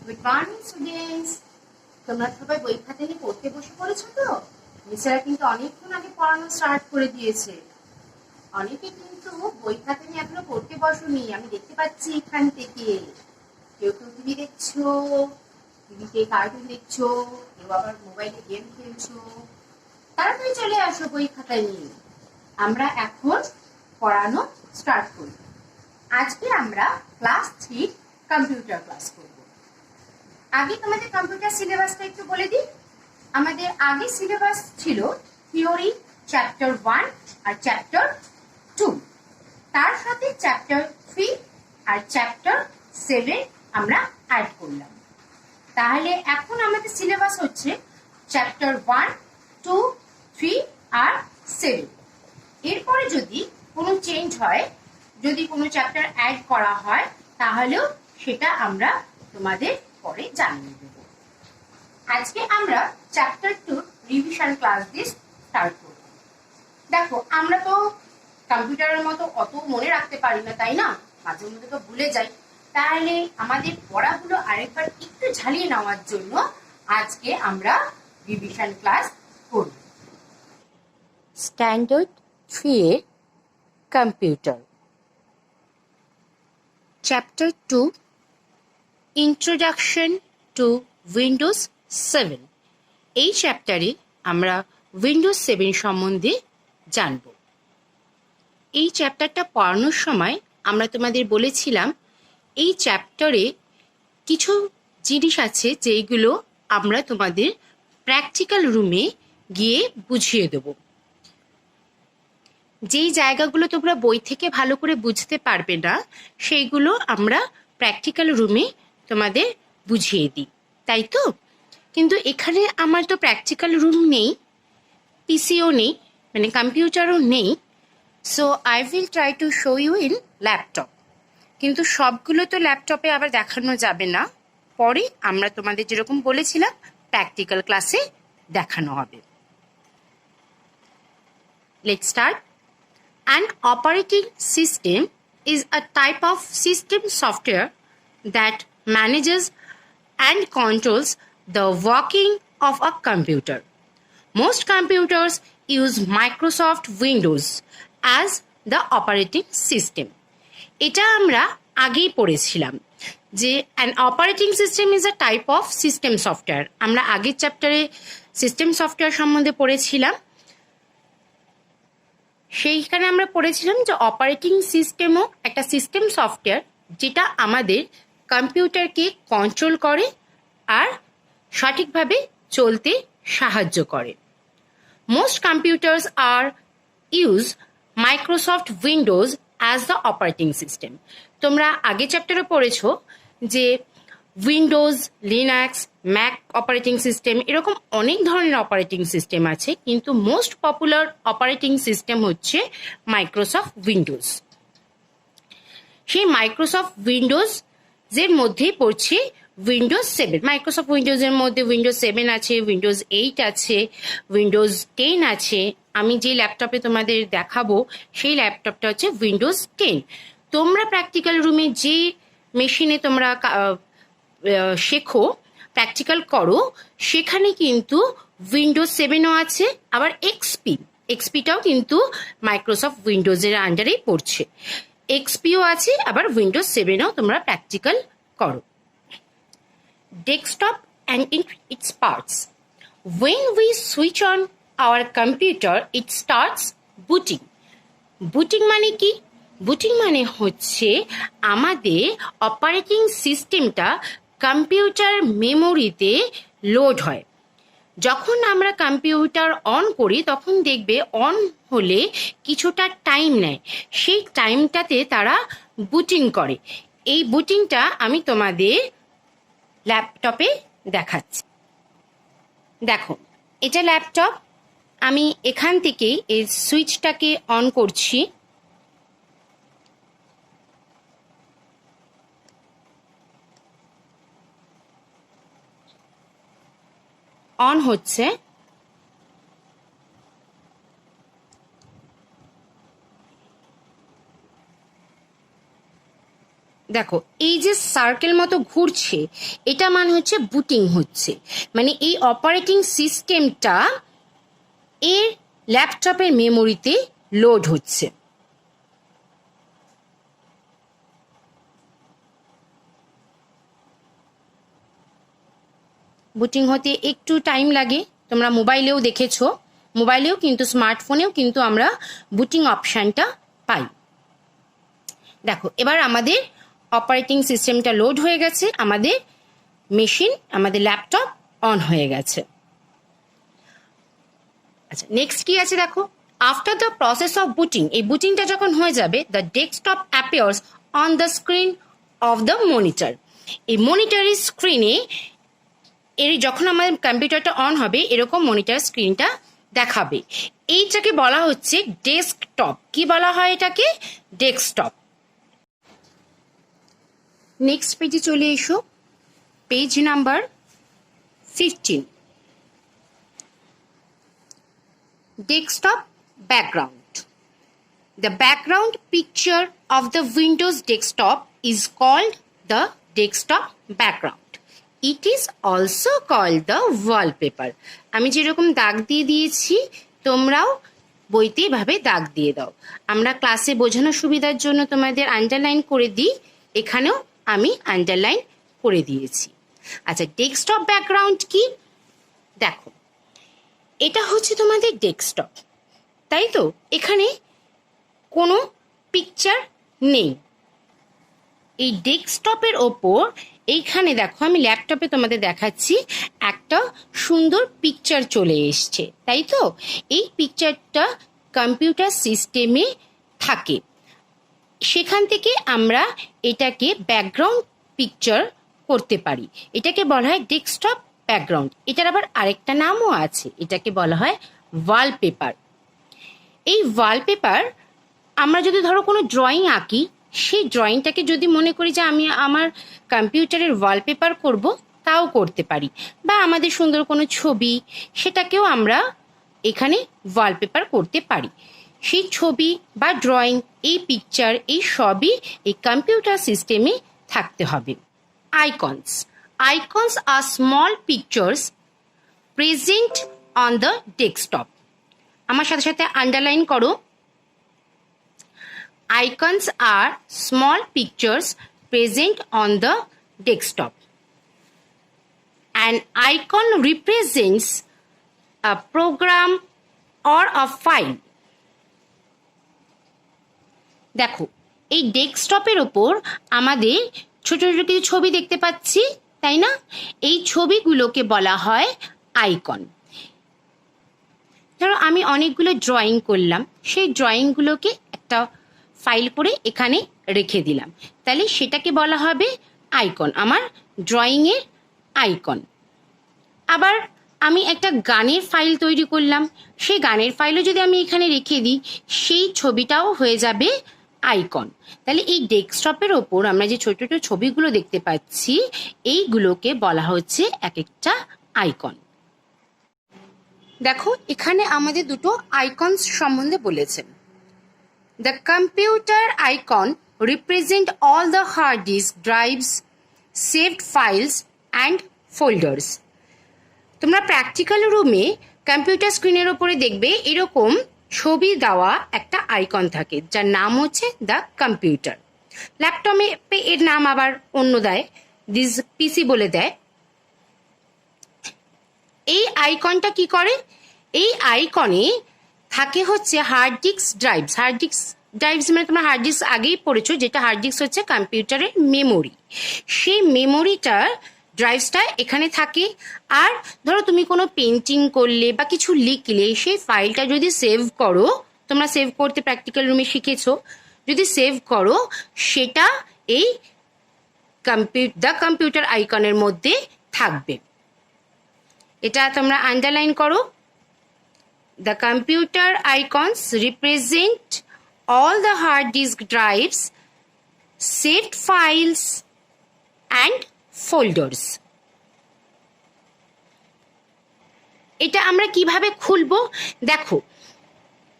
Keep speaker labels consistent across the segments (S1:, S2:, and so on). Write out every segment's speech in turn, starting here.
S1: Good morning students, তোমরা সবাই বই খাতা নিয়ে পড়তে বসে পড়েছো তো? মিসেরা কিন্তু অনেকক্ষণ আগে পড়ানো স্টার্ট করে দিয়েছে। অনেকে কিন্তু বই খাতা নিয়ে এখনো পড়তে বসোনি, আমি দেখতে পাচ্ছি এখান থেকে। কেউ কেউ টিভি দেখছো, টিভিতে কার্টুন দেখছো, কেউ আবার মোবাইলে গেম খেলছো। তাড়াতাড়ি চলে আসো বই খাতা নিয়ে, আমরা এখন পড়ানো স্টার্ট করি। আজকে আমরা ক্লাস 3 কম্পিউটার ক্লাস করব। আগে তোমাদের কম্পিউটার সিলেবাসটা একটু বলে দিই। আমাদের আগে সিলেবাস ছিল থিওরি চ্যাপ্টার 1 আর চ্যাপ্টার 2, তার সাথে চ্যাপ্টার 3 আর চ্যাপ্টার 7 আমরা অ্যাড করলাম। তাহলে এখন আমাদের সিলেবাস হচ্ছে চ্যাপ্টার 1, 2, 3 আর 7। এরপরে যদি কোনো চেঞ্জ হয়, যদি কোনো চ্যাপ্টার অ্যাড করা হয়, তাহলেও সেটা আমরা তোমাদের পরে জানিয়ে দেব। আজকে আমরা চ্যাপ্টার 2 রিভিশন ক্লাস দিয়ে স্টার্ট করব। দেখো, আমরা তো কম্পিউটারের মতো অত মনে রাখতে পারি না, তাই না? মাঝে মধ্যে তো ভুলে যাই। তাহলে আমাদের পড়াগুলো আরেকবার একটু ঝালিয়ে নেওয়ার জন্য আজকে আমরা রিভিশন ক্লাস করব। স্ট্যান্ডার্ড 3 এর computer chapter 2 introduction to Windows 7। এই চ্যাপ্টারে আমরা উইন্ডোজ 7 সম্বন্ধে জানব। এই চ্যাপ্টারটা পড়ানোর সময় আমরা তোমাদের বলেছিলাম এই চ্যাপ্টারে কিছু জিনিস আছে যেগুলো আমরা তোমাদের প্র্যাকটিক্যাল রুমে গিয়ে বুঝিয়ে দেব। যেই জায়গাগুলো তোমরা বই থেকে ভালো করে বুঝতে পারবে না, সেইগুলো আমরা প্র্যাকটিক্যাল রুমে তোমাদের বুঝিয়ে দিই, তাই তো? কিন্তু এখানে আমার তো প্র্যাকটিক্যাল রুম নেই, পিসিও নেই, মানে কম্পিউটারও নেই। So I will try to show you in laptop. কিন্তু সবগুলো তো ল্যাপটপে আবার দেখানো যাবে না, পরে আমরা তোমাদের যেরকম বলেছিলাম প্র্যাকটিক্যাল ক্লাসে দেখানো হবে। Let's start. An operating system is a type of system software that manages and controls the working of a computer. Most computers use Microsoft Windows as the operating system. এটা আমরা আগেই পড়েছিলাম যে an operating system is a type of system software. আমরা আগের চ্যাপ্টারে system software সম্বন্ধে পড়েছিলাম। সেইখানে আমরা পড়েছিলাম যে অপারেটিং সিস্টেমও একটা সিস্টেম সফটওয়্যার যেটা আমাদের কম্পিউটারকে কন্ট্রোল করে আর সঠিকভাবে চলতে সাহায্য করে। Most computers are use Microsoft Windows as the operating system. তোমরা আগে চ্যাপ্টারে পড়েছো যে Windows, Linux, Mac operating system, এরকম অনেক ধরনের অপারেটিং সিস্টেম আছে, কিন্তু মোস্ট পপুলার অপারেটিং সিস্টেম হচ্ছে মাইক্রোসফট উইন্ডোজ। সেই মাইক্রোসফট উইন্ডোজের মধ্যেই পড়ছে উইন্ডোজ 7। মাইক্রোসফট উইন্ডোজের মধ্যে উইন্ডোজ 7 আছে, উইন্ডোজ 8 আছে, উইন্ডোজ 10 আছে। আমি যে ল্যাপটপে তোমাদের দেখাবো সেই ল্যাপটপটা হচ্ছে উইন্ডোজ 10। তোমরা প্র্যাকটিক্যাল রুমে যে মেশিনে তোমরা শেখো, প্র্যাকটিক্যাল করো, সেখানে কিন্তু উইন্ডোজ 7ও আছে, আবার এক্সপিটাও কিন্তু মাইক্রোসফট উইন্ডোজের আন্ডারেই পড়ছে। এক্সপিও আছে, আবার উইন্ডোজ 7ও তোমরা প্র্যাকটিক্যাল করো। Desktop and it's parts. When we switch on our computer, it starts booting. Booting মানে কি? বুটিং মানে হচ্ছে আমাদের অপারেটিং সিস্টেমটা কম্পিউটার মেমোরিতে লোড হয়। যখন আমরা কম্পিউটার অন করি তখন দেখবে অন হলে কিছুটা টাইম নেয়, সেই টাইমটাতে তারা বুটিং করে। এই বুটিংটা আমি তোমাদের ল্যাপটপে দেখাচ্ছি। দেখো, এটা ল্যাপটপ। আমি এখান থেকেই এই সুইচটাকে অন করছি। অন হচ্ছে। দেখো এই যে সার্কেল মতো ঘুরছে, এটা মানে হচ্ছে বুটিং হচ্ছে, মানে এই অপারেটিং সিস্টেমটা এর ল্যাপটপের মেমোরিতে লোড হচ্ছে। বুটিং হতে একটু টাইম লাগে, তোমরা মোবাইলেও দেখেছো, মোবাইলেও কিন্তু স্মার্টফোনেও কিন্তু আমরা বুটিং অপশানটা পাই। দেখো এবার আমাদের অপারেটিং সিস্টেমটা লোড হয়ে গেছে, আমাদের মেশিন, আমাদের ল্যাপটপ অন হয়ে গেছে। আচ্ছা নেক্সট কি আছে দেখো, after the process of booting, এই বুটিংটা যখন হয়ে যাবে, the desktop appears on the screen off the monitor. এই মনিটরের স্ক্রিনে এর যখন আমাদের কম্পিউটারটা অন হবে এরকম মনিটর স্ক্রিনটা দেখাবে। এইটাকে বলা হচ্ছে ডেস্কটপ। কি বলা হয় এটাকে? ডেস্কটপ। নেক্সট পেজে চলে এসো, page number 15। Desktop background. The background picture of the Windows desktop is called the desktop background. It is also called the wallpaper. আমি যেরকম দাগ দিয়ে দিয়েছি তোমরাও বইতে এভাবে দাগ দিয়ে দাও। আমরা ক্লাসে বোঝানোর সুবিধার জন্য তোমাদের আন্ডারলাইন করে দিই, এখানেও আমি আন্ডারলাইন করে দিয়েছি। আচ্ছা ডেস্কটপ ব্যাকগ্রাউন্ড কি? দেখো এটা হচ্ছে তোমাদের ডেস্কটপ, তাই তো? এখানে কোনো পিকচার নেই। এই ডেস্কটপের ওপর এইখানে দেখো, আমি ল্যাপটপে তোমাদের দেখাচ্ছি, একটা সুন্দর পিকচার চলে এসছে, তাই তো? এই পিকচারটা কম্পিউটার সিস্টেমে থাকে, সেখান থেকে আমরা এটাকে ব্যাকগ্রাউন্ড পিকচার করতে পারি। এটাকে বলা হয় ডেস্কটপ ব্যাকগ্রাউন্ড। এটার আবার আরেকটা নামও আছে, এটাকে বলা হয় ওয়ালপেপার। এই ওয়ালপেপার আমরা যদি ধরো কোনো ড্রয়িং আঁকি, সেই ড্রয়িংটাকে যদি মনে করি যে আমি আমার কম্পিউটারের ওয়ালপেপার করব, তাও করতে পারি। বা আমাদের সুন্দর কোনো ছবি, সেটাকেও আমরা এখানে ওয়ালপেপার করতে পারি। সেই ছবি বা ড্রয়িং, এই পিকচার, এই সবই এই কম্পিউটার সিস্টেমে থাকতে হবে। Icons. Icons are small pictures present on the desktop. আমার সাথে সাথে আন্ডারলাইন করো। Icons are small pictures present on the desktop. An icon represents a program or a file. দেখো এই ডেস্কটপের ওপর আমাদের ছোট ছোট কিছু ছবি দেখতে পাচ্ছি, তাই না? এই ছবিগুলোকে বলা হয় আইকন। ধরো আমি অনেকগুলো ড্রয়িং করলাম, সেই ড্রয়িংগুলোকে একটা ফাইল করে এখানে রেখে দিলাম, তাহলে সেটাকে বলা হবে আইকন, আমার ড্রয়িংয়ের আইকন। আবার আমি একটা গানের ফাইল তৈরি করলাম, সেই গানের ফাইলও যদি আমি এখানে রেখে দিই, সেই ছবিটাও হয়ে যাবে আইকন। তাহলে এই ডেস্কটপের ওপর আমরা যে ছোট ছোট ছবিগুলো দেখতে পাচ্ছি, এইগুলোকে বলা হচ্ছে এক একটা আইকন। দেখো এখানে আমাদের দুটো আইকনস সম্বন্ধে বলেছেন। The computer icon represent all the hard disk, drives, saved files and folders. তোমরা প্র্যাকটিক্যাল রুমে কম্পিউটার স্ক্রিনের ওপরে দেখবে এরকম ছবি দেওয়া একটা আইকন থাকে, যার নাম হচ্ছে দ্য কম্পিউটার। ল্যাপটপে এর নাম আবার অন্য দেয়, দিস পিসি বলে দেয়। এই আইকনটা কি করে? এই আইকনে থাকে হচ্ছে hard disk, drives. Hard disk drives মানে তোমরা হার্ড ডিস্ক আগেই পড়েছো, যেটা হার্ড ডিস্ক হচ্ছে কম্পিউটারের মেমোরি। সেই মেমোরিটার ড্রাইভসটা এখানে থাকে। আর ধরো তুমি কোনো পেন্টিং করলে বা কিছু লিখলে, সেই ফাইলটা যদি সেভ করো, তোমরা সেভ করতে প্র্যাকটিক্যাল রুমে শিখেছো, যদি সেভ করো সেটা এই দ্য কম্পিউটার আইকনের মধ্যে থাকবে। এটা তোমরা আন্ডারলাইন করো। The computer icons represent all the hard disk drives, saved files and folders. এটা আমরা কিভাবে খুলবো? দেখো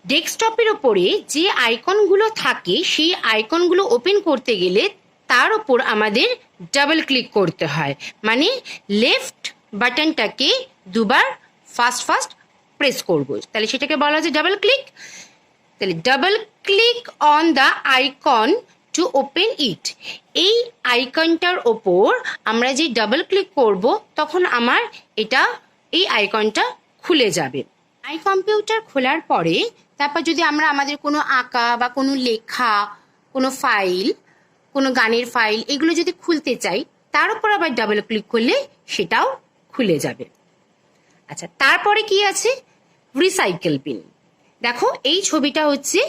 S1: ডেস্কটপের ওপরে যে আইকনগুলো থাকে, সেই আইকনগুলো ওপেন করতে গেলে
S2: তার উপর আমাদের ডাবল ক্লিক করতে হয়, মানে লেফট বাটনটাকে দুবার ফাস্ট ফাস্ট প্রেস করব, তাহলে সেটাকে বলা হচ্ছে ডাবল ক্লিক। তাহলে double click on the icon to open it. এই আইকনটার ওপর আমরা যে ডাবল ক্লিক করব তখন আমার এই আইকনটা খুলে যাবে। আই কম্পিউটার খোলার পরে তারপর যদি আমরা আমাদের কোনো আঁকা বা কোনো লেখা, কোনো ফাইল, কোনো গানের ফাইল এগুলো যদি খুলতে চাই, তার উপর আবার ডাবল ক্লিক করলে সেটাও খুলে যাবে। আচ্ছা, তারপরে কি আছে? Recycle bin. দেখো, এই ছবিটা হচ্ছে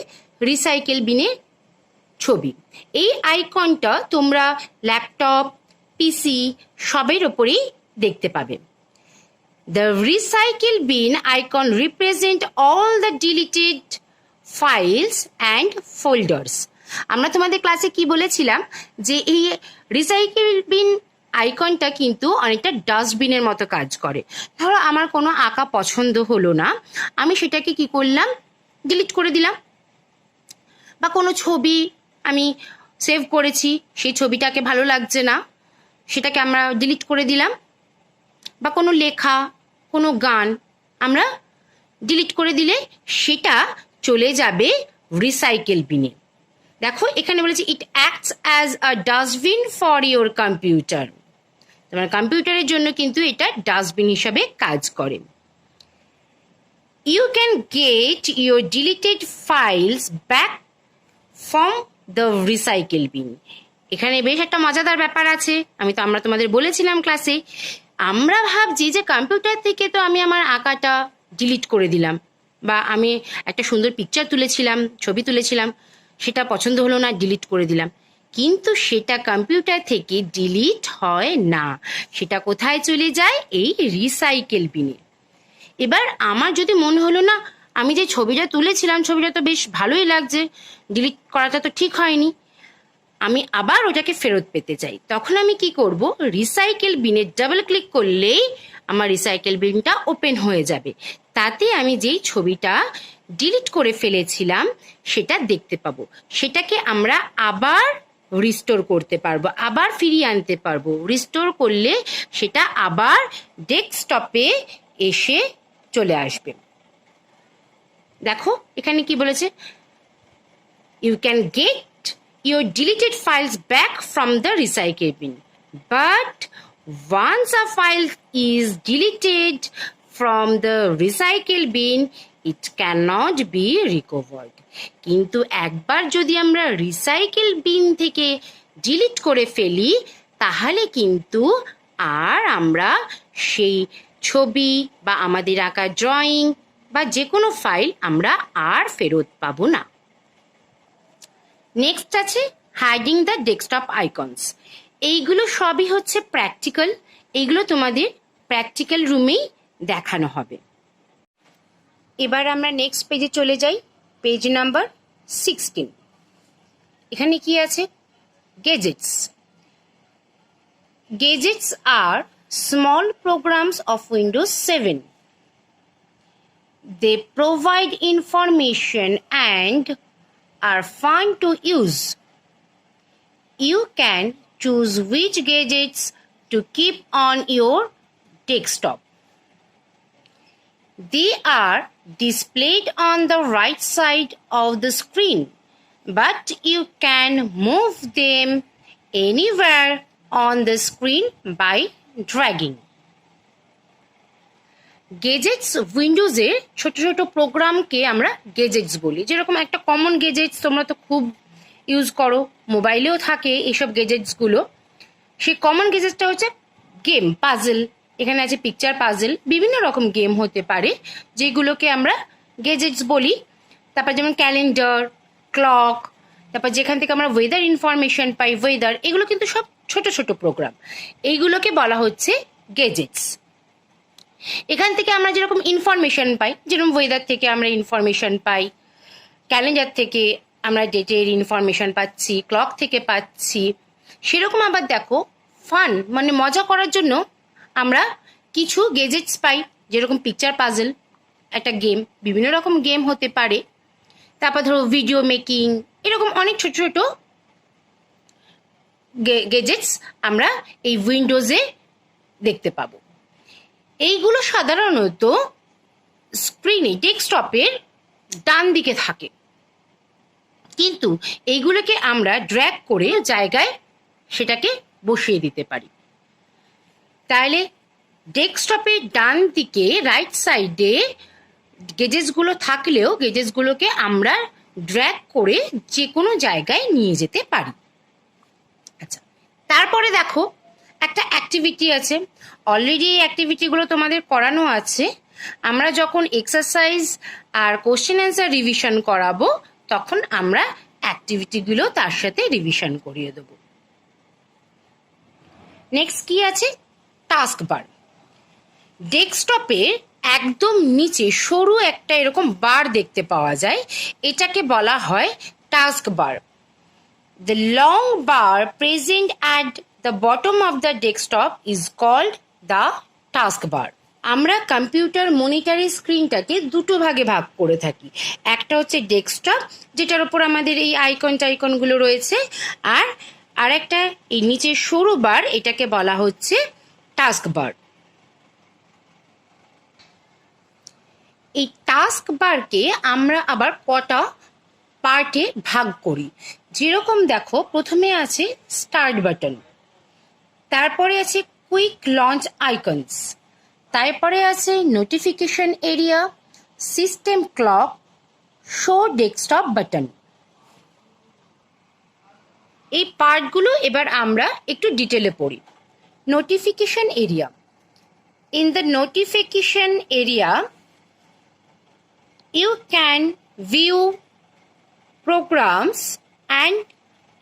S2: রিসাইকেল বিনের ছবি। এই আইকনটা তোমরা ল্যাপটপ, পিসি সবের ওপরেই দেখতে পাবে। The recycle bin icon represent all the deleted files and folders. আমরা তোমাদের ক্লাসে কি বলেছিলাম যে এই রিসাইকেল বিন আইকনটা কিন্তু অনেকটা ডাস্টবিনের মতো কাজ করে। ধরো আমার কোনো আঁকা পছন্দ হলো না, আমি সেটাকে কি করলাম? ডিলিট করে দিলাম। বা কোনো ছবি আমি সেভ করেছি, সেই ছবিটাকে ভালো লাগছে না, সেটাকে আমরা ডিলিট করে দিলাম। বা কোনো লেখা, কোনো গান আমরা ডিলিট করে দিলে সেটা চলে যাবে রিসাইকেল বিনে। দেখো, এখানে বলেছে it acts as a dustbin for your computer. তোমার কম্পিউটারের জন্য কিন্তু এটা ডাস্টবিন হিসাবে কাজ করে। You can get your deleted files back from the recycle bin. এখানে বেশ একটা মজাদার ব্যাপার আছে। আমরা তোমাদের বলেছিলাম ক্লাসে, আমরা ভাবছি যে কম্পিউটার থেকে তো আমি আমার আঁকাটা ডিলিট করে দিলাম, বা আমি একটা সুন্দর পিকচার তুলেছিলাম, ছবি তুলেছিলাম, সেটা পছন্দ হলো না, ডিলিট করে দিলাম। কিন্তু সেটা কম্পিউটার থেকে ডিলিট হয় না, সেটা কোথায় চলে যায়? এই রিসাইকেল বিনে। এবার আমার যদি মনে হলো না, আমি যে ছবিটা তুলেছিলাম ছবিটা তো বেশ ভালোই লাগছে, ডিলিট করাটা তো ঠিক হয়নি, আমি আবার ওটাকে ফেরত পেতে চাই, তখন আমি কি করব? রিসাইকেল বিনে ডাবল ক্লিক করলেই আমার রিসাইকেল বিনটা ওপেন হয়ে যাবে। তাতে আমি যেই ছবিটা ডিলিট করে ফেলেছিলাম সেটা দেখতে পাবো, সেটাকে আমরা আবার রিস্টোর করতে পারবো, আবার ফিরিয়ে আনতে পারবো। রিস্টোর করলে সেটা আবার ডেস্কটপে এসে চলে আসবে। দেখো, এখানে কি বলেছে? You can get your deleted files back from the recycle bin, but once a file is deleted from the recycle bin it cannot be recovered. কিন্তু একবার যদি আমরা রিসাইকেল বিন থেকে ডিলিট করে ফেলি তাহলে কিন্তু আর আমরা সেই ছবি বা আমাদের আঁকা ড্রয়িং বা যে কোনো ফাইল আমরা আর ফেরত পাবো না। নেক্সট আছে হাইডিং দ্য ডেস্কটপ আইকনস। এইগুলো সবই হচ্ছে প্র্যাকটিক্যাল, এইগুলো তোমাদের প্র্যাকটিক্যাল রুমেই দেখানো হবে। এবার আমরা নেক্সট পেজে চলে যাই, পেজ নাম্বার 16। এখানে কি আছে? Gadgets. Gadgets are small programs of Windows 7. They provide information and are fun to use. You can choose which gadgets to keep on your desktop. They are displayed on the right side of the screen, but you can move them anywhere on the screen by dragging. Gadgets উইন্ডোজের ছোট ছোট প্রোগ্রামকে আমরা gadgets বলি। যেরকম একটা common gadgets তোমরা তো খুব ইউজ করো, মোবাইলেও থাকে এইসব গেজেটসগুলো। সেই কমন গেজেটসটা হচ্ছে গেম, পাজল। এখানে আছে পিকচার পাজল, বিভিন্ন রকম গেম হতে পারে যেগুলোকে আমরা গেজেটস বলি। তারপর যেমন ক্যালেন্ডার, ক্লক, তারপর যেখান থেকে আমরা ওয়েদার ইনফরমেশন পাই, ওয়েদার, এগুলো কিন্তু সব ছোট ছোট প্রোগ্রাম, এইগুলোকে বলা হচ্ছে গেজেটস। এখান থেকে আমরা যেরকম ইনফরমেশন পাই, যেরকম ওয়েদার থেকে আমরা ইনফরমেশন পাই, ক্যালেন্ডার থেকে আমরা ডেটের ইনফরমেশন পাচ্ছি, ক্লক থেকে পাচ্ছি, সেরকম আবার দেখো ফান মানে মজা করার জন্য আমরা কিছু গেজেটস পাই, যেরকম পিকচার পাজল একটা গেম, বিভিন্ন রকম গেম হতে পারে। তারপর ধরো ভিডিও মেকিং, এরকম অনেক ছোট ছোট গেজেটস আমরা এই উইন্ডোজে দেখতে পাবো। এইগুলো সাধারণত স্ক্রিনে ডেস্কটপের ডান দিকে থাকে, কিন্তু এইগুলোকে আমরা ড্র্যাগ করে জায়গায় সেটাকে বসিয়ে দিতে পারি। তাহলে ডেস্কটপের ডান দিকে রাইট সাইডে গেজেসগুলো থাকলেও গেজেসগুলোকে আমরা ড্র্যাগ করে যে কোনো জায়গায় নিয়ে যেতে পারি। আচ্ছা, তারপরে দেখো একটা অ্যাক্টিভিটি আছে। অলরেডি এই অ্যাক্টিভিটিগুলো তোমাদের করানো আছে। আমরা যখন এক্সারসাইজ আর কোশ্চেন অ্যান্সার রিভিশন করাবো তখন আমরা অ্যাক্টিভিটিগুলো তার সাথে রিভিশন করিয়ে দেবো। নেক্সট কি আছে? টাস্ক বার। ডেস্কটপের একদম নিচে সরু একটা এরকম বার দেখতে পাওয়া যায়, এটাকে বলা হয় task bar. The long bar present at the bottom of the desktop is called the taskbar. আমরা কম্পিউটার মনিটরের স্ক্রিনটাকে দুটো ভাগে ভাগ করে থাকি। একটা হচ্ছে ডেস্কটপ, যেটার উপর আমাদের এই আইকনগুলো রয়েছে, আর আরেকটা এই নিচের সরু বার, এটাকে বলা হচ্ছে টাস্ক বার। এই টাস্ক বারকে আমরা আবার কটা পার্টে ভাগ করি। যেরকম দেখো, প্রথমে আছে স্টার্ট বাটন, তারপরে আছে কুইক লঞ্চ আইকনস, তারপরে আছে notification area, system clock, show desktop button. এই পার্টগুলো এবার আমরা একটু ডিটেলে পড়ি। Notification area. In the notification area you can view programs and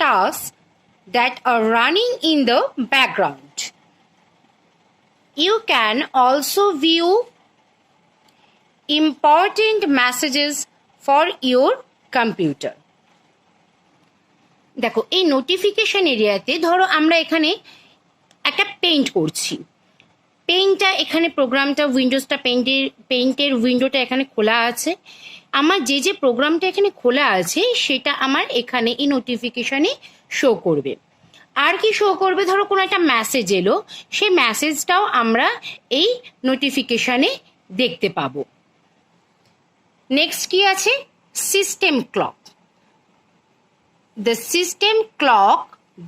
S2: tasks that are running in the background. You can also view important messages for your computer. দেখো, এই notification এরিয়াতে ধরো আমরা এখানে একটা পেইন্ট করছি। পেইন্টটা এখানে প্রোগ্রামটা উইন্ডোজটা পেইন্টের উইন্ডোটা এখানে খোলা আছে। আমার যে প্রোগ্রামটা এখানে খোলা আছে সেটা আমার এখানে এই নোটিফিকেশনে শো করবে। আর কি শো করবে? ধরো কোনো একটা মেসেজ এলো, সেই মেসেজটাও আমরা এই নোটিফিকেশনে দেখতে পাবো। নেক্সট কি আছে? System clock. The system clock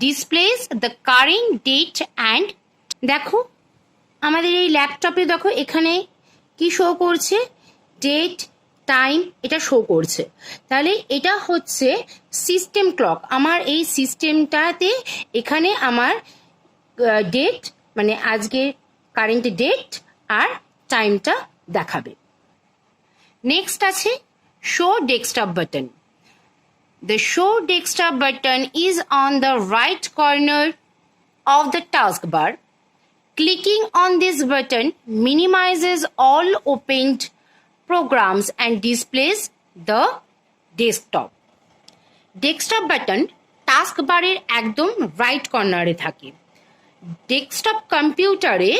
S2: displays the current date and. দেখো আমাদের এই ল্যাপটপে দেখো এখানে কি শো করছে? ডেট, টাইম, এটা শো করছে। তাহলে এটা হচ্ছে সিস্টেম ক্লক। আমার এই সিস্টেমটাতে এখানে আমার ডেট মানে আজকে কারেন্ট ডেট আর টাইমটা দেখাবে। নেক্সট আছে show desktop button. The show desktop button is on the right corner of the task bar. Clicking on this button minimizes all opened programs and displays the desktop. Desktop button task বারের একদম right কর্নারে থাকে। Desktop কম্পিউটারে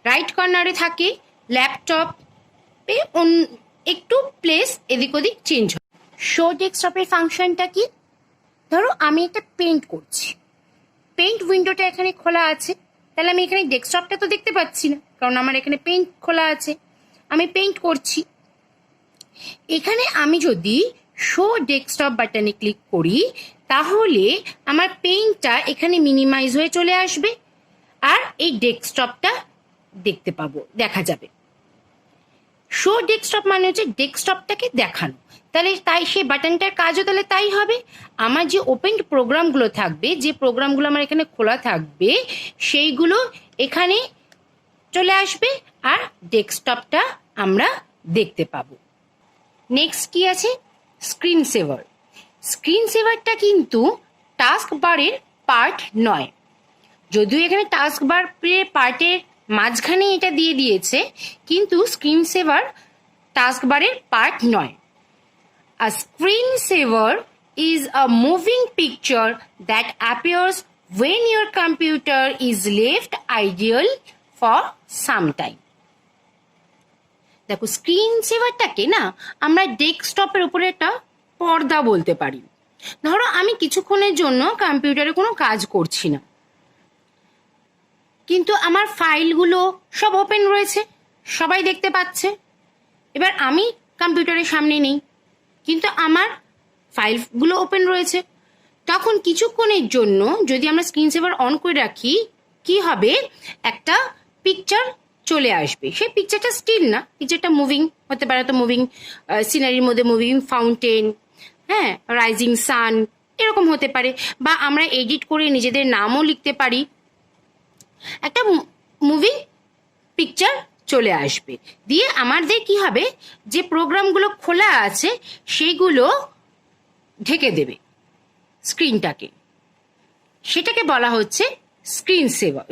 S2: right কর্নারে থাকে, ল্যাপটপে একটু place এদিক ওদিক চেঞ্জ হয়। শো ডেস্কটপের ফাংশনটা কি? ধরো আমি একটা পেইন্ট করছি, পেইন্ট উইন্ডোটা এখানে খোলা আছে, তাহলে আমি এখানে ডেস্কটপটা তো দেখতে পাচ্ছি না, কারণ আমার এখানে পেইন্ট খোলা আছে, আমি পেইন্ট করছি। এখানে আমি যদি শো ডেস্কটপ বাটনে ক্লিক করি তাহলে আমার পেইন্টটা এখানে মিনিমাইজ হয়ে চলে আসবে আর এই ডেস্কটপটা দেখতে পাবো, দেখা যাবে। শো ডেস্কটপ মানে হচ্ছে ডেস্কটপটাকে দেখানো। তাহলে তাই সেই বাটনটার কাজও তাহলে তাই হবে। আমার যে ওপেন প্রোগ্রামগুলো থাকবে, যে প্রোগ্রামগুলো আমার এখানে খোলা থাকবে, সেইগুলো এখানে চলে আসবে আর ডেস্কটপটা আমরা দেখতে পাবো। নেক্সট কি আছে? Screen saver. স্ক্রিন সেভারটা কিন্তু টাস্ক বারের পার্ট নয়, যদিও এখানে টাস্ক বার পার্টের মাঝখানে এটা দিয়ে দিয়েছে, কিন্তু স্ক্রিন সেভার টাস্ক বারের পার্ট নয়। A screensaver is a moving picture that appears when your computer is left idle for some time. দেখো, স্ক্রিন সেভারটাকে না আমরা ডেস্কটপের উপরে একটা পর্দা বলতে পারি। ধরো আমি কিছুক্ষণের জন্য কম্পিউটারে কোনো কাজ করছি না, কিন্তু আমার ফাইলগুলো সব ওপেন রয়েছে, সবাই দেখতে পাচ্ছে। এবার আমি কম্পিউটারের সামনে নেই, কিন্তু আমার ফাইলগুলো ওপেন রয়েছে। তখন কিছুক্ষণের জন্য যদি আমরা স্ক্রিন সেভার অন করে রাখি, কি হবে, একটা পিকচার চলে আসবে। সেই পিকচারটা স্টিল না, পিকচারটা মুভিং হতে পারে, তো মুভিং সিনারির মধ্যে মুভিং ফাউন্টেন, হ্যাঁ, রাইজিং সান, এরকম হতে পারে। বা আমরা এডিট করে নিজেদের নামও লিখতে পারি, একটা মুভিং পিকচার চলে আসবে। দিয়ে আমাদের কি হবে, যে প্রোগ্রামগুলো খোলা আছে সেইগুলো ঢেকে দেবে স্ক্রিনটাকে। সেটাকে বলা হচ্ছে স্ক্রিন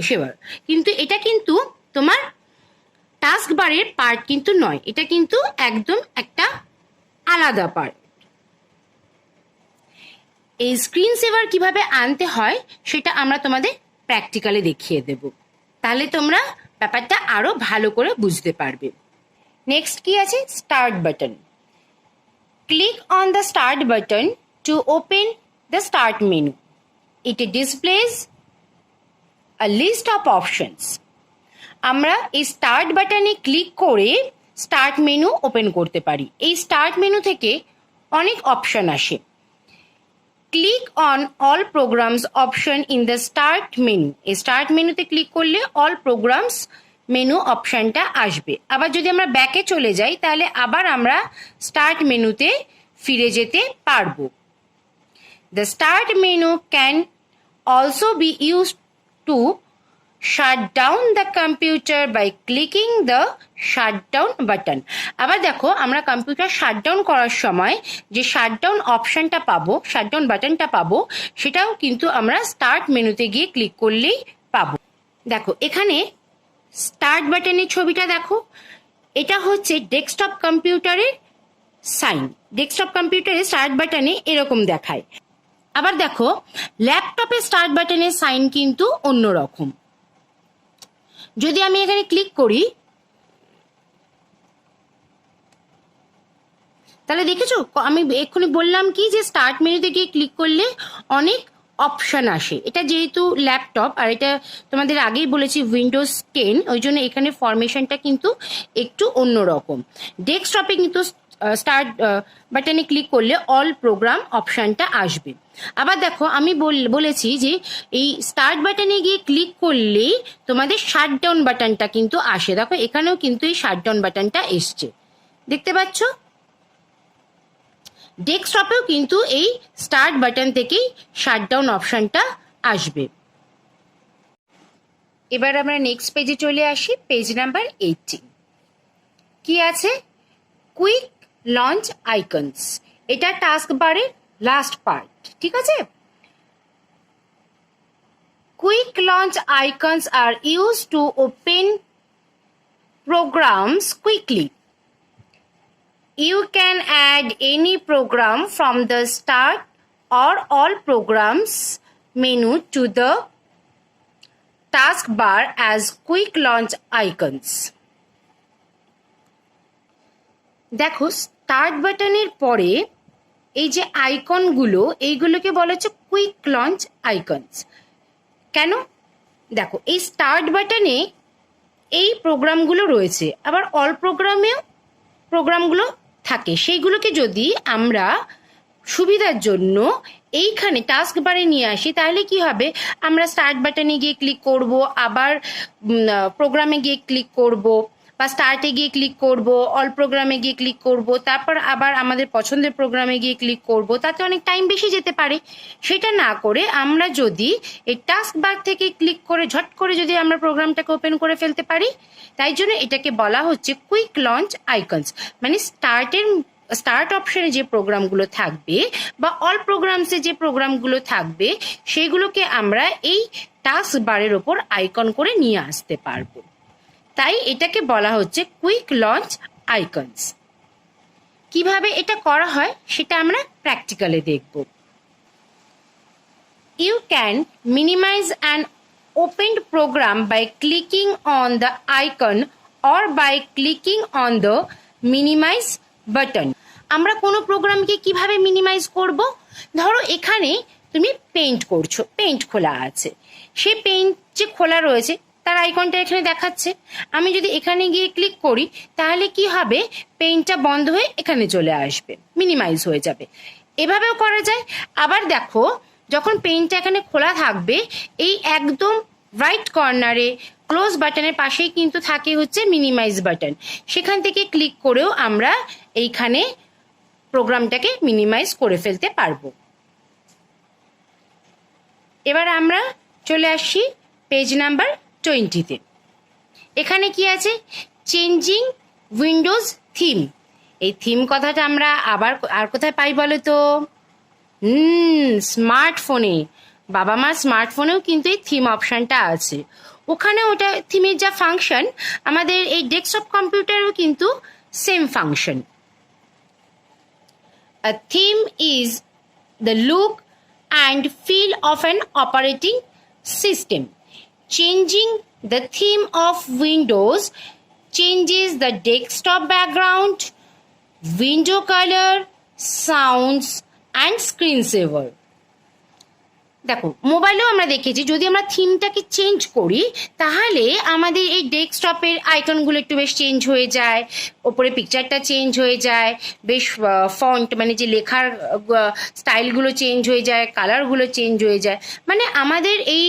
S2: সেভার। কিন্তু এটা কিন্তু তোমার টাস্ক বারের পার্ট কিন্তু নয়, এটা কিন্তু একদম একটা আলাদা পার্ট। এই স্ক্রিন সেভার কিভাবে আনতে হয় সেটা আমরা তোমাদের প্র্যাকটিক্যালি দেখিয়ে দেব, তাহলে তোমরা ব্যাপারটা আরো ভালো করে বুঝতে পারবে। নেক্সট কি আছে, start button. Click on the start button to open the start menu. It displays a list of options. আমরা এই স্টার্ট বাটনে ক্লিক করে স্টার্ট মেনু ওপেন করতে পারি। এই স্টার্ট মেনু থেকে অনেক অপশন আসে। Click on all programs option in the start menu. এই স্টার্ট মেনুতে ক্লিক করলে অল প্রোগ্রামস মেনু অপশনটা আসবে। আবার যদি আমরা ব্যাকে চলে যাই তাহলে আবার আমরা স্টার্ট মেনুতে ফিরে যেতে পারবো। The start menu can also be used to shut down the computer by clicking the shutdown button. আবার দেখো, আমরা কম্পিউটার শাটডাউন করার সময় যে শাটডাউন অপশনটা পাবো, শাটডাউন বাটনটা পাবো, সেটাও কিন্তু আমরা স্টার্ট মেনুতে গিয়ে ক্লিক করলেই পাবো। দেখো এখানে স্টার্ট বাটনের ছবিটা দেখো, এটা হচ্ছে ডেস্কটপ কম্পিউটারের সাইন। ডেস্কটপ কম্পিউটারে স্টার্ট বাটনে এরকম দেখায়। আবার দেখো ল্যাপটপে স্টার্ট বাটনের সাইন কিন্তু অন্যরকম। যদি আমি এখানে ক্লিক করি তাহলে দেখেছো, আমি এক্ষুনি বললাম কি যে স্টার্ট মেনুতে গিয়ে ক্লিক করলে অনেক অপশন আসে। এটা যেহেতু ল্যাপটপ আর এটা তোমাদের আগেই বলেছি উইন্ডোজ 10, ওই জন্য এখানে ফরমেশনটা কিন্তু একটু অন্যরকম। ডেস্কটপে কিন্তু স্টার্ট বাটনে ক্লিক করলে অল প্রোগ্রাম অপশনটা আসবে। আবার দেখো আমি বলেছি যে এই স্টার্ট বাটনে গিয়ে ক্লিক করলেই তোমাদের শাটডাউন বাটনটা কিন্তু আসে। দেখো এখানেও কিন্তু এই শাটডাউন বাটনটা এসছে, দেখতে পাচ্ছ। ডেস্কটপেও কিন্তু এই স্টার্ট বাটন থেকেই শাটডাউন অপশনটা আসবে। এবার আমরা নেক্সট পেজে চলে আসি, পেজ নাম্বার 18। কি আছে, কুইক লঞ্চ আইকনস। এটা টাস্ক বারের লাস্ট পার্ট, ঠিক আছে। Quick launch icons are use to open programs quickly. You can add any program from the start or all programs menu to the taskbar as quick launch icons. দেখো start বাটনের পরে এই যে আইকনগুলো, এইগুলোকে বলা হচ্ছে কুইক লঞ্চ আইকনস। কেন, দেখো এই স্টার্ট বাটনে এই প্রোগ্রামগুলো রয়েছে, আবার অল প্রোগ্রামেও প্রোগ্রামগুলো থাকে। সেইগুলোকে যদি আমরা সুবিধার জন্য এইখানে টাস্ক বারে নিয়ে আসি তাহলে কি হবে, আমরা স্টার্ট বাটনে গিয়ে ক্লিক করব, আবার প্রোগ্রামে গিয়ে ক্লিক করব, বা স্টার্টে গিয়ে ক্লিক করব, অল প্রোগ্রামে গিয়ে ক্লিক করব, তারপর আবার আমাদের পছন্দের প্রোগ্রামে গিয়ে ক্লিক করব, তাতে অনেক টাইম বেশি যেতে পারে। সেটা না করে আমরা যদি এই টাস্ক বার থেকে ক্লিক করে ঝট করে যদি আমরা প্রোগ্রামটাকে ওপেন করে ফেলতে পারি, তাই জন্য এটাকে বলা হচ্ছে কুইক লঞ্চ আইকনস। মানে স্টার্ট অপশনে যে প্রোগ্রামগুলো থাকবে বা অল প্রোগ্রামসে যে প্রোগ্রামগুলো থাকবে সেগুলোকে আমরা এই টাস্ক বারের ওপর আইকন করে নিয়ে আসতে পারবো। তাই এটাকে বলা হচ্ছে কুইক লঞ্চ আইকনস। কিভাবে এটা করা হয় সেটা আমরা প্র্যাকটিক্যালি দেখব। You can minimize an opened program by clicking on the icon or by clicking on the minimize button. আমরা কোনো প্রোগ্রামকে কিভাবে মিনিমাইজ করব, ধরো এখানে তুমি পেইন্ট করছো, পেইন্ট খোলা আছে, সেই পেইন্ট যে খোলা রয়েছে তার আইকনটা এখানে দেখাচ্ছে। আমি যদি এখানে গিয়ে ক্লিক করি তাহলে কি হবে, পেইন্টটা বন্ধ হয়ে এখানে চলে আসবে, মিনিমাইজ হয়ে যাবে। এভাবেও করা যায়। আবার দেখো, যখন পেইন্টটা এখানে খোলা থাকবে, এই একদম রাইট কর্নারে ক্লোজ বাটনের পাশেই কিন্তু থাকে হচ্ছে মিনিমাইজ বাটন, সেখান থেকে ক্লিক করেও আমরা এইখানে প্রোগ্রামটাকে মিনিমাইজ করে ফেলতে পারবো। এবার আমরা চলে আসছি পেজ নাম্বার 20-তে। এখানে কি আছে, চেঞ্জিং উইন্ডোজ থিম। এই থিম কথাটা আমরা আবার আর কোথায় পাই বলো তো? স্মার্টফোনে। বাবা মার স্মার্টফোনেও কিন্তু এই থিম অপশনটা আছে। ওখানে ওটা থিমের যা ফাংশন, আমাদের এই ডেস্কটপ কম্পিউটারেও কিন্তু same function. A theme is the look and feel of an operating system. Changing the theme of Windows changes the desktop background, window color, sounds and screensaver. দেখো, মোবাইলেও আমরা দেখেছি যদি আমরা থিমটাকে চেঞ্জ করি তাহলে আমাদের এই ডেস্কটপের আইকনগুলো একটু বেশ চেঞ্জ হয়ে যায়, ওপরে পিকচারটা চেঞ্জ হয়ে যায়, বেশ ফন্ট মানে যে লেখার স্টাইলগুলো চেঞ্জ হয়ে যায়, কালারগুলো চেঞ্জ হয়ে যায়, মানে আমাদের এই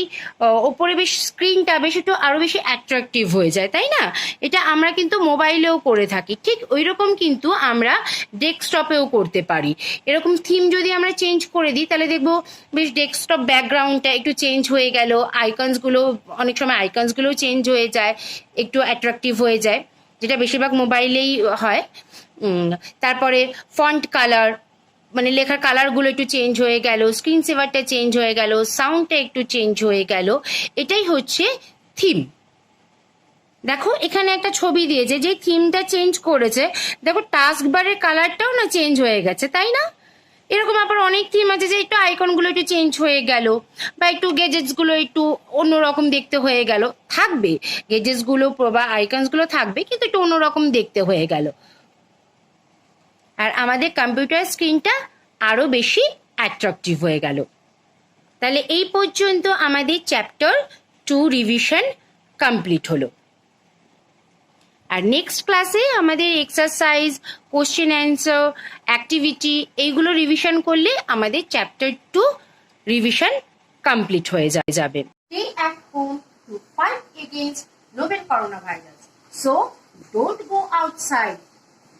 S2: ওপরে বেশ স্ক্রিনটা বেশ একটু আরও বেশি অ্যাট্রাকটিভ হয়ে যায়, তাই না? এটা আমরা কিন্তু মোবাইলেও করে থাকি। ঠিক ওই রকম কিন্তু আমরা ডেস্কটপেও করতে পারি। এরকম থিম যদি আমরা চেঞ্জ করে দিই তাহলে দেখবো বেশ ডেস্কটপ ব্যাকগ্রাউন্ডটা একটু চেঞ্জ হয়ে গেল, আইকনসগুলো অনেক সময় আইকনসগুলোও চেঞ্জ হয়ে যায়, একটু অ্যাট্রাকটিভ হয়ে যায়, যেটা বেশিরভাগ মোবাইলেই হয়। তারপরে ফন্ট কালার মানে লেখার কালারগুলো একটু চেঞ্জ হয়ে গেল, স্ক্রিন সেভারটা চেঞ্জ হয়ে গেল, সাউন্ডটা একটু চেঞ্জ হয়ে গেল, এটাই হচ্ছে থিম। দেখো এখানে একটা ছবি দিয়েছে, যে থিমটা চেঞ্জ করেছে, দেখো টাস্ক বারের কালারটাও না চেঞ্জ হয়ে গেছে, তাই না? এরকম আবার অনেক থিম আছে যে একটু আইকনগুলো একটু চেঞ্জ হয়ে গেল, বা একটু গেজেটসগুলো একটু অন্যরকম দেখতে হয়ে গেল, থাকবে গেজেটসগুলো বা আইকনসগুলো থাকবে কিন্তু একটু অন্যরকম দেখতে হয়ে গেল, আর আমাদের কম্পিউটার স্ক্রিনটা আরো বেশি অ্যাট্রাকটিভ হয়ে গেল। তাহলে এই পর্যন্ত আমাদের চ্যাপ্টার 2 রিভিশন কমপ্লিট হলো। আর নেক্সট ক্লাসে আমাদের এক্সারসাইজ, কোশ্চেন অ্যান্সার, অ্যাক্টিভিটি এইগুলো রিভিশন করলে আমাদের চ্যাপ্টার 2 রিভিশন কমপ্লিট হয়ে যাবে।
S1: Stay at home to fight against novel coronavirus. So don't go outside.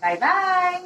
S1: Bye bye.